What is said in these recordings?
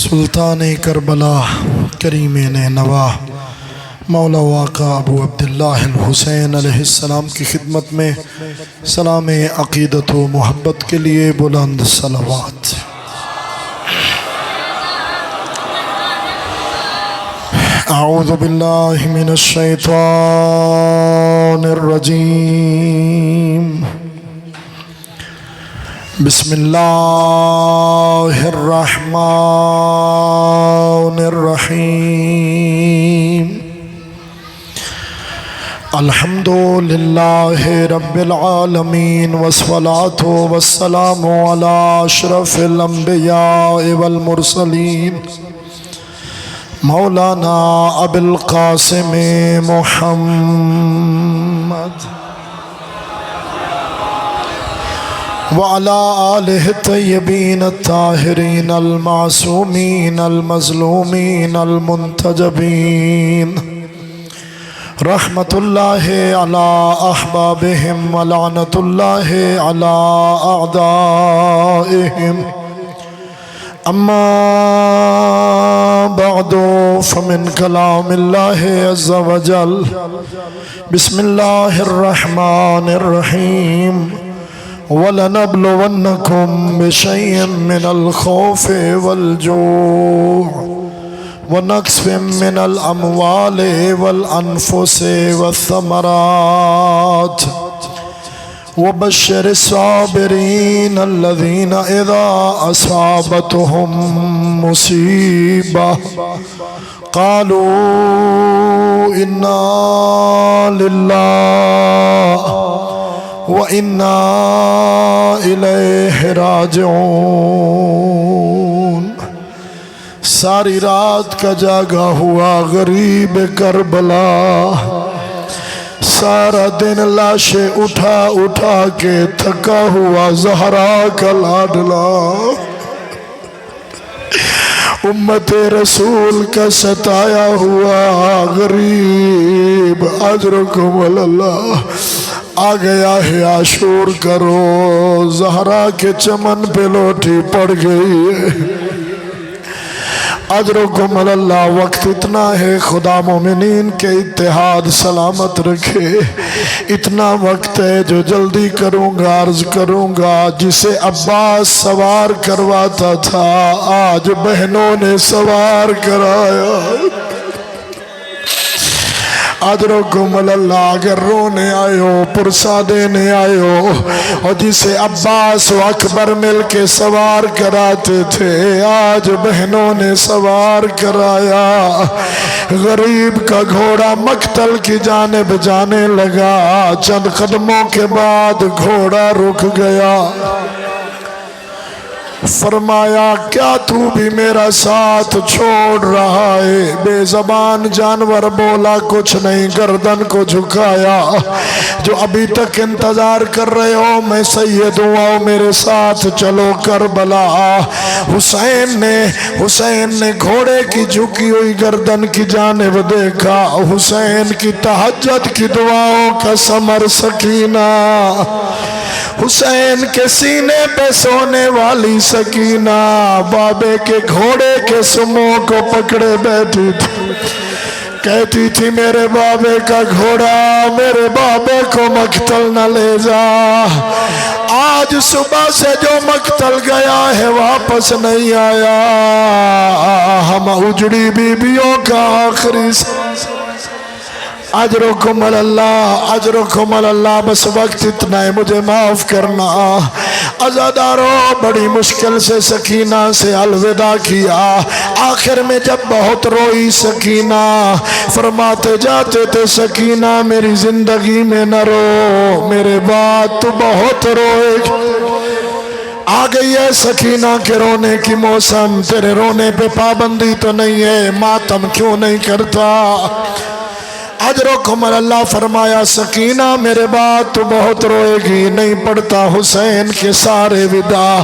سلطان کربلا کریم نوا مولا واقع ابو عبداللہ الحسین علیہ السلام کی خدمت میں سلام عقیدت و محبت کے لیے بلند صلوات۔ اعوذ باللہ من الشیطان الرجیم، بسم اللہ الرحمن الرحیم، الحمد للہ رب العالمین والصلاة والسلام علی اشرف الانبیاء والمرسلین مولانا ابو القاسم محمد وعلى آلہ الطیبین الطاہرین المعصومین المظلومین المنتجبین، رحمت اللہ علی احبابہم ولعنت اللہ علی اعدائہم، اما بعد فمن کلام اللہ عز وجل، بسم اللہ الرحمن الرحیم، وَلَنَبْلُوَنَّكُمْ بِشَيْءٍ مِّنَ الْخَوْفِ وَالْجُوعِ وَنَقْصٍ مِّنَ الْأَمْوَالِ وَالْأَنفُسِ وَالثَّمَرَاتِ وَبَشِّرِ الصَّابِرِينَ الَّذِينَ إِذَا أَصَابَتْهُم مُّصِيبَةٌ قَالُوا إِنَّا لِلَّهِ وَإِنَّا إِلَيْهِ راجعون۔ ساری رات کا جاگا ہوا غریب کربلا، سارا دن لاشیں اٹھا اٹھا کے تھکا ہوا زہرا کا لاڈلا، امت رسول کا ستایا ہوا غریب، اجرکم اللہ آ گیا ہے عاشور کا روز، زہرا کے چمن پہ لوٹی پڑ گئی ہے، اجرکم اللہ۔ وقت اتنا ہے خدا مومنین کے اتحاد سلامت رکھے، اتنا وقت ہے جو جلدی کروں گا عرض کروں گا، جسے عباس سوار کرواتا تھا آج بہنوں نے سوار کرایا۔ اجرکم اللہ، اگر رونے آئے ہو پرسا دینے آئے ہو، اور جسے عباس و اکبر مل کے سوار کراتے تھے آج بہنوں نے سوار کرایا۔ غریب کا گھوڑا مقتل کی جانب جانے لگا، چند قدموں کے بعد گھوڑا رک گیا، فرمایا کیا تو بھی میرا ساتھ چھوڑ رہا ہے؟ بے زبان جانور بولا کچھ نہیں، گردن کو جھکایا، جو ابھی تک انتظار کر رہے ہو میں سید ہوں، آؤ میرے ساتھ چلو کربلا۔ حسین نے گھوڑے کی جھکی ہوئی گردن کی جانب دیکھا، حسین کی تہجد کی دعاؤں کا ثمر سکینہ، حسین کے سینے پہ سونے والی سکینہ بابے کے گھوڑے کے سموں کو پکڑے بیٹھی تھی، کہتی تھی میرے بابے کا گھوڑا میرے بابے کو مقتل نہ لے جا، آج صبح سے جو مقتل گیا ہے واپس نہیں آیا، ہم اجڑی بیویوں کا آخری اجرکم اللہ، اجرکم اللہ۔ بس وقت اتنا ہے، مجھے معاف کرنا۔ عزاداروں بڑی مشکل سے سکینہ سے الوداع کیا، آخر میں جب بہت روئی سکینہ فرماتے جاتے تھے سکینہ میری زندگی میں نہ رو، میرے بعد تو بہت روئے گی۔ آ گئی ہے سکینہ کے رونے کی موسم، تیرے رونے پہ پابندی تو نہیں ہے، ماتم کیوں نہیں کرتا؟ اجرکم اللہ فرمایا سکینہ میرے بعد تو بہت روئے گی، نہیں پڑھتا حسین کے سارے وداع،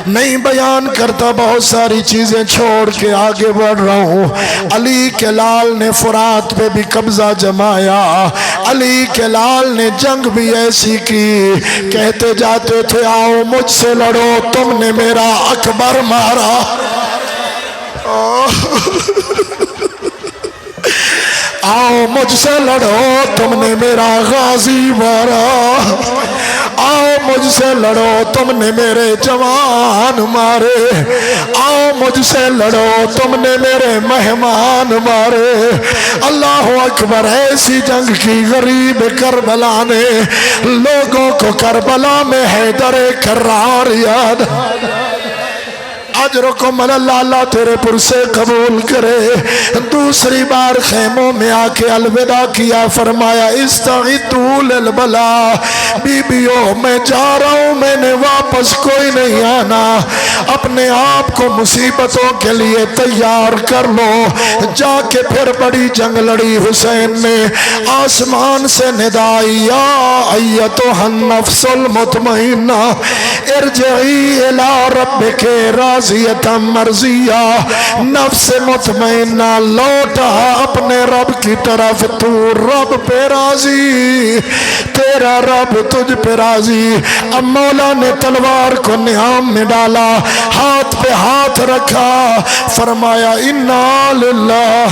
نہیں بیان کرتا، بہت ساری چیزیں چھوڑ کے آگے بڑھ رہا ہوں۔ علی کے لال نے فرات پہ بھی قبضہ جمایا، علی کے لال نے جنگ بھی ایسی کی، کہتے جاتے تھے آؤ مجھ سے لڑو، تم نے میرا اکبر مارا، آؤ مجھ سے لڑو تم نے میرا غازی مارا، آؤ مجھ سے لڑو تم نے میرے جوان مارے، آؤ مجھ سے لڑو تم نے میرے مہمان مارے۔ اللہ اکبر، ایسی جنگ کی غریب کربلا نے لوگوں کو کربلا میں حیدر کرار یاد۔ اجرکم اللہ، اللہ تیرے پر سے قبول کرے۔ دوسری بار خیموں میں آ کے الوداع کیا، فرمایا استعدوا للبلا، بیبیوں میں جا رہا ہوں، میں نے واپس کوئی نہیں آنا، اپنے آپ کو مصیبتوں کے لیے تیار کر لو۔ جا کے پھر بڑی جنگ لڑی حسین نے، آسمان سے ندائی یا ایتھا النفس المطمئنہ ارجعی الی ربک راضیۃ مرضیہ، نفس مطمئنہ لوٹا اپنے رب کی طرف، تو رب پہ راضی، تیرا رب تجھ پہ راضی۔ اب مولا نے تلوار کو نیام میں ڈالا، ہاتھ پہ ہاتھ رکھا، فرمایا انا للہ۔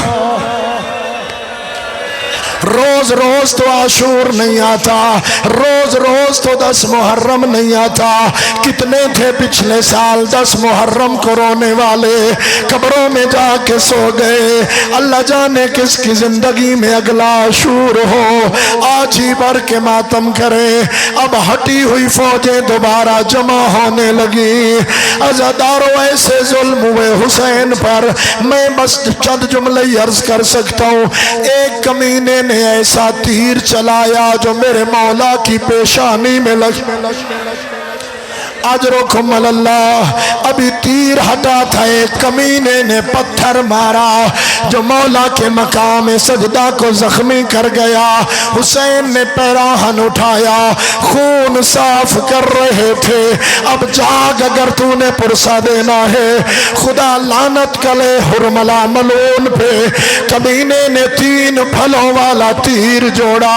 روز روز تو عاشور نہیں آتا، روز روز تو 10 محرم نہیں آتا۔ کتنے تھے پچھلے سال 10 محرم کو رونے والے، قبروں میں جا کے سو گئے۔ اللہ جانے کس کی زندگی میں اگلا عاشور ہو، آج ہی بھر کے ماتم کرے۔ اب ہٹی ہوئی فوجیں دوبارہ جمع ہونے لگی، عزاداروں ایسے ظلم ہوئے حسین پر، میں بس چند جملے عرض کر سکتا ہوں۔ ایک کمینے نے ایسا تیر چلایا جو میرے مولا کی پیشانی میں لگ، اجرکم اللہ، ابھی تیر ہٹا تھا، ایک کمینے نے پتھر مارا جو مولا کے مقام سجدہ کو زخمی کر گیا۔ حسین نے پیراہن اٹھایا، خون صاف کر رہے تھے، اب جاگ اگر تو نے پرسہ دینا ہے، خدا لعنت کرے حرملہ ملعون پہ۔ کمینے نے 3 پھلوں والا تیر جوڑا،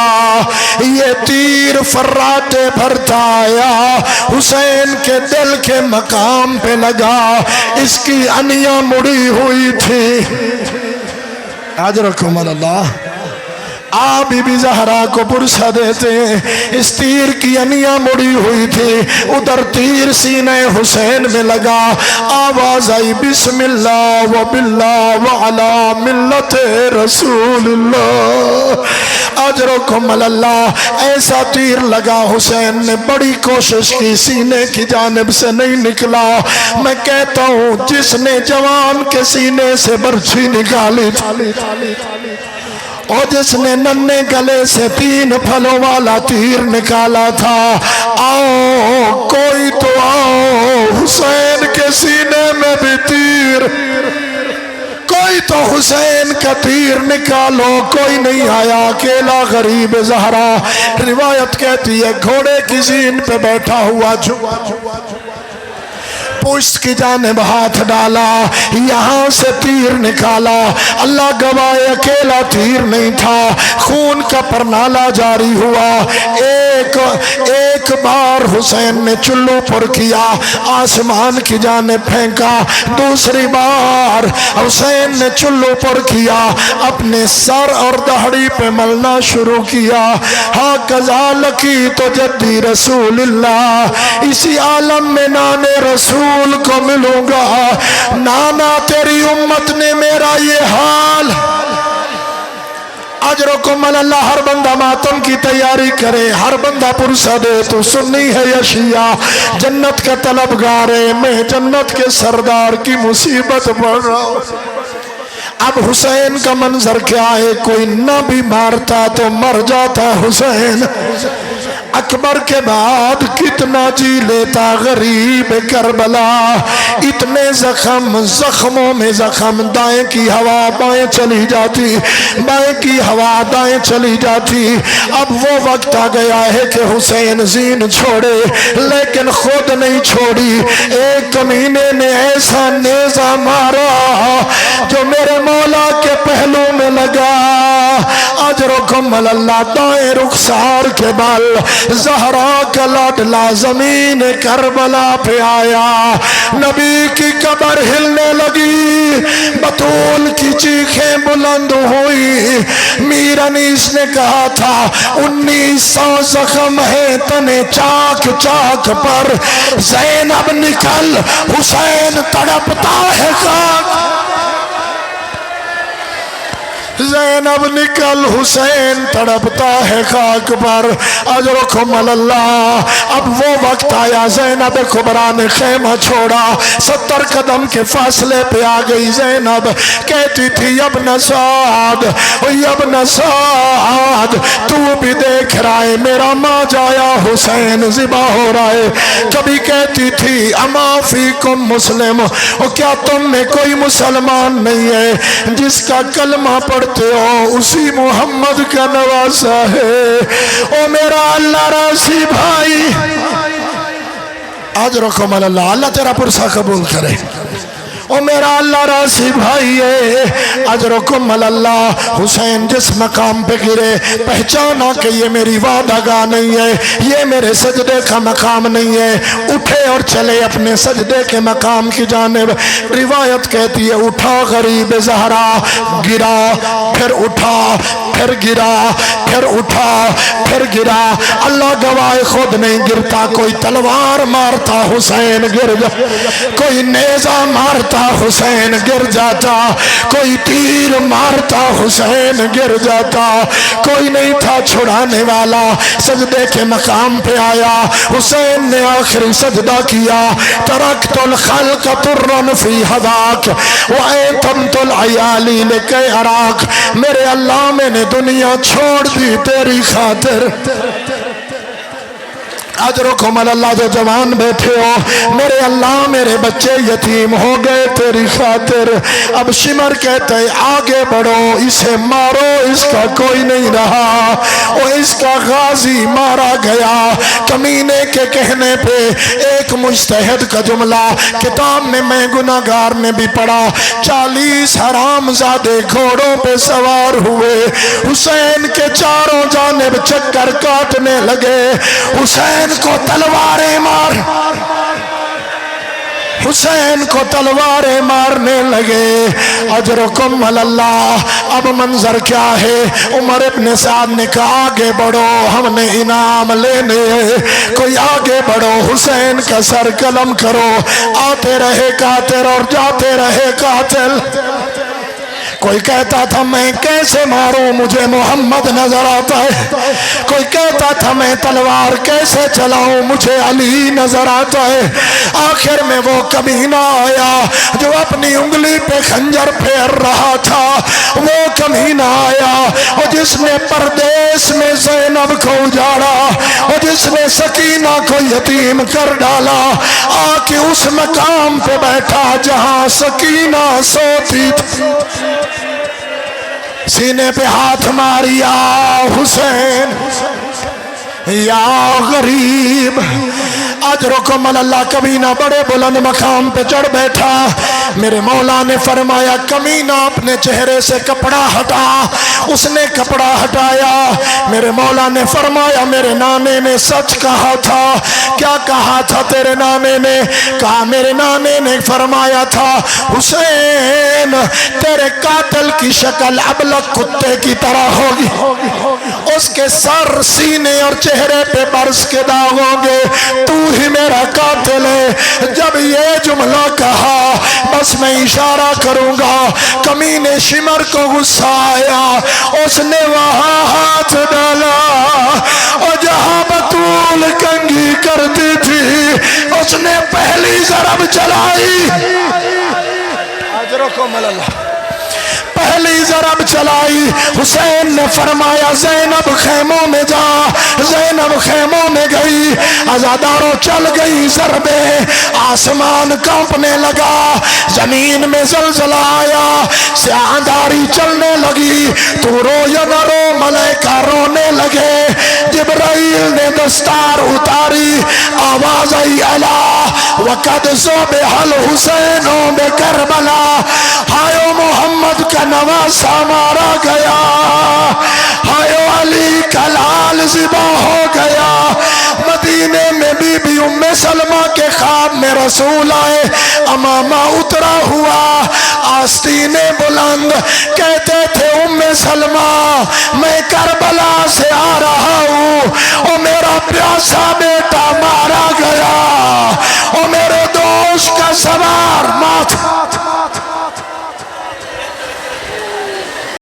یہ تیر فراٹے بھرتا آیا، حسین کے دل کے مقام پہ لگا، اس کی انیاں مڑی ہوئی تھی۔ اجرکم اللہ، آپ بی بی زہرا کو پرسہ دیتے ہیں، اس تیر کی انیاں مڑی ہوئی تھی، ادھر تیر سینے حسین میں لگا، آواز آئی بسم اللہ و باللہ و علی ملت رسول اللہ۔ اجرکم اللہ، ایسا تیر لگا، حسین نے بڑی کوشش کی، سینے کی جانب سے نہیں نکلا۔ میں کہتا ہوں جس نے جوان کے سینے سے برچھی نکالی تھی، اور جس نے ننھے گلے سے 3 پھلوں والا تیر نکالا تھا، آؤ کوئی تو آؤ، حسین کے سینے میں بھی تیر، کوئی تو حسین کا تیر نکالو۔ کوئی نہیں آیا، اکیلا غریب زہرا، روایت کہتی ہے گھوڑے کی زین پہ بیٹھا ہوا پشت کی جانب ہاتھ ڈالا، یہاں سے تیر نکالا، اللہ گواہ اکیلا تیر نہیں تھا، خون کا پرنالہ جاری ہوا۔ ایک بار حسین نے چلو پر کیا، آسمان کی جانب پھینکا، دوسری بار حسین نے چلو پر کیا، اپنے سر اور دہڑی پہ ملنا شروع کیا، ہاں کذالکی تو جدی رسول اللہ، اسی عالم میں نانے رسول کو ملوں گا، نانا تیری امت نے میرا یہ حال۔ اجرکم اللہ، ہر بندہ ماتم کی تیاری کرے، ہر بندہ پرسہ دے، تو سنی ہے یا شیعہ، جنت کا طلبگار ہے، میں جنت کے سردار کی مصیبت پڑھ رہا ہوں۔ اب حسین کا منظر کیا ہے، کوئی نہ بھی مارتا تو مر جاتا حسین۔ اکبر کے بعد کتنا جی لیتا غریب کربلا، اتنے زخم، زخموں میں زخم، دائیں کی ہوا بائیں چلی جاتی، بائیں کی ہوا دائیں چلی جاتی۔ اب وہ وقت آ گیا ہے کہ حسین زین چھوڑے، لیکن خود نہیں چھوڑی۔ ایک کمینے نے ایسا نیزہ مارا جو میرے مولا کے پہلو میں لگا، آج اجرکم اللہ دائیں رخسار کے بال زہرا کا لاڈلا زمین کربلا پہ آیا، نبی کی قبر ہلنے لگی، بطول کی چیخیں بلند ہوئی۔ میر انیس نے کہا تھا 1900 زخم ہے تنے چاک چاک پر، زینب نکل حسین تڑپتا ہے خاک، زینب نکل حسین تڑپتا ہے خاک پر، اجرکم اللہ۔ اب وہ وقت آیا، زینب کبریٰ نے خیمہ چھوڑا، 70 قدم کے فاصلے پہ آ گئی زینب، کہتی تھی ابن سعد، ابن سعد تو بھی دیکھ رہا ہے میرا ماں جایا حسین ذبح ہو رہا ہے۔ کبھی کہتی تھی اما فیکم مسلم، کیا تم میں کوئی مسلمان نہیں ہے جس کا کلمہ پڑھتے ہو اسی محمد کا نواسا ہے؟ او میرا اللہ راسی بھائی، اجرکم اللہ، اللہ تیرا پرسہ قبول کرے۔ او میرا اللہ راسی بھائی ہے، اجرکم اللہ۔ حسین جس مقام پہ گرے پہچانا کہ یہ میری وعدہ گاہ نہیں ہے، یہ میرے سجدے کا مقام نہیں ہے، اٹھے اور چلے اپنے سجدے کے مقام کی جانب۔ روایت کہتی ہے اٹھا غریب زہرا، گرا پھر اٹھا پھر گرا پھر اٹھا پھر گرا۔ اللہ گواہ خود نہیں گرتا، کوئی تلوار مارتا حسین گر جاتا، کوئی نیزہ مارتا حسین گر جاتا، کوئی تیر مارتا حسین گر جاتا، کوئی نہیں تھا چھڑانے والا۔ سجدے کے مقام پہ آیا، حسین نے آخری سجدہ کیا، ترکت الخلق ترن فی ہداک وایتمت العیالی لکی اراک، میرے اللہ میں نے دنیا چھوڑ دی تیری خاطر۔ اجرکم اللہ، جو جوان بیٹھے ہو، میرے اللہ میرے بچے یتیم ہو گئے تیری خاطر۔ اب شمر کہتے ہیں آگے بڑھو، اسے مارو، اس کا کوئی نہیں رہا، اور اس کا غازی مارا گیا۔ کمینے کے کہنے پہ ایک مجتہد کا جملہ کتاب میں گناہگار نے بھی پڑھا، 40 حرام زادے گھوڑوں پہ سوار ہوئے، حسین کے چاروں جانب چکر کاٹنے لگے، حسین کو تلواریں مار، حسین کو تلواریں مارنے لگے۔ اجرکم اللہ۔ اب منظر کیا ہے؟ عمر ابن سعد نے کہا آگے بڑھو، ہم نے انعام لینے، کوئی آگے بڑھو، حسین کا سر قلم کرو، آتے رہے قاتل اور جاتے رہے قاتل۔ کوئی کہتا تھا میں کیسے ماروں، مجھے محمد نظر آتا ہے، کوئی کہتا تھا میں تلوار کیسے چلاؤں، مجھے علی نظر آتا ہے۔ آخر میں وہ کمینہ آیا جو اپنی انگلی پہ خنجر پھیر رہا تھا، وہ کمینہ آیا اور جس نے پردیس میں زینب کو اجاڑا اور جس نے سکینہ کو یتیم کر ڈالا، آ کے اس مقام پہ بیٹھا جہاں سکینہ سوتی تھی، سینے پہ ہاتھ ماریا، حسین یا غریب۔ اجرکم اللہ۔ کمینہ بڑے بلند مقام پہ چڑھ بیٹھا، میرے مولا نے فرمایا کمینہ اپنے چہرے سے کپڑا ہٹا، اس نے کپڑا ہٹایا، میرے مولا نے فرمایا میرے نانے نے سچ کہا تھا۔ کیا کہا تھا تیرے نانے نے؟ کہا میرے نانے نے فرمایا تھا حسین تیرے قاتل کی شکل ابلک کتے کی طرح ہوگی، اس کے سر، سینے اور چہرے پہ برس کے داغ ہوں گے، تو ہی میرا قاتل ہے۔ جب یہ جملہ کہا بس میں اشارہ کروں گا، کمینے شمر کو غصہ آیا، اس نے وہاں ہاتھ ڈالا اور جہاں بطول کنگھی کرتی تھی اس نے پہلی ضرب چلائی۔ اجرکم اللہ۔ پہلی ضرب چلائی، حسین نے فرمایا زینب خیموں میں جا، زینب خیموں میں گئی، عزاداروں چل گئی ضربیں، آسمان کانپنے لگا، زمین میں زلزلہ آیا، سیاہداری چلنے لگی، تو رو یا نہ رو، ملائکہ رونے لگے، جبرائیل نے دستار اتاری، آواز آئی الا وقد ذبح الحسین بکربلا، ہائے محمد کا نواسہ مارا گیا، ہائے علی کا لال ذبح ہو گیا۔ مدینے میں بی بی ام سلمہ کے خواب میں رسول آئے، امامہ اترا ہوا، آستین بلند، کہتے تھے ام سلمہ میں کربلا سے آ رہا ہوں، اور میرا پیاسا بیٹا مارا گیا، اور میرے دوست کا سوار ماتھا